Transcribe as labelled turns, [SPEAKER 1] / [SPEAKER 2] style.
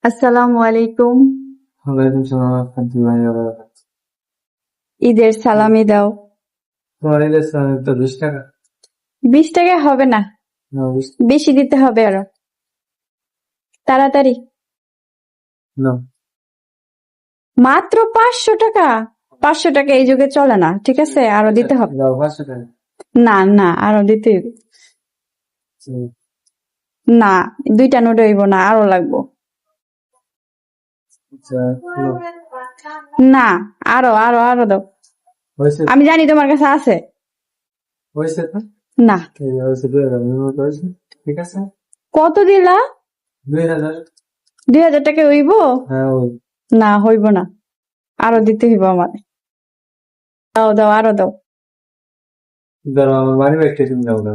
[SPEAKER 1] আসসালামু আলাইকুম।
[SPEAKER 2] ওয়ালাইকুম সালাম রহমতুল্লাহি ওয়া বারাকাতুহু।
[SPEAKER 1] ঈদের সালামি দাও।
[SPEAKER 2] তোমার ঈদের সালামি তো 20 টাকা।
[SPEAKER 1] 20 টাকায় হবে না,
[SPEAKER 2] না, 20
[SPEAKER 1] বেশি দিতে হবে আরো। তাড়াতাড়ি।
[SPEAKER 2] না।
[SPEAKER 1] মাত্র 500 টাকা। 500 টাকা এই যুগে চলে না, ঠিক আছে? আরো দিতে হবে।
[SPEAKER 2] দাও 500 টাকা।
[SPEAKER 1] না না, আরো দিতে হবে।
[SPEAKER 2] হুম,
[SPEAKER 1] না, 2টা নোট হইব না, আরো লাগবো।
[SPEAKER 2] আচ্ছা, নাও।
[SPEAKER 1] না, আরো আরো আরো দাও।
[SPEAKER 2] হয়েছে
[SPEAKER 1] আমি জানি তোমার কাছে আছে।
[SPEAKER 2] হয়েছে তো?
[SPEAKER 1] না।
[SPEAKER 2] এই যে হয়েছে 2000 এর মতো হয়েছে। ঠিক আছে?
[SPEAKER 1] কত দিলা?
[SPEAKER 2] 2000।
[SPEAKER 1] 2000 টাকা হইব?
[SPEAKER 2] হ্যাঁ, ওই
[SPEAKER 1] না, হইব না, আরো দিতে হইব আমার। দাও দাও, আরো দাও।
[SPEAKER 2] ধরো আমার মানি ব্যাগটা তুমি দাও না।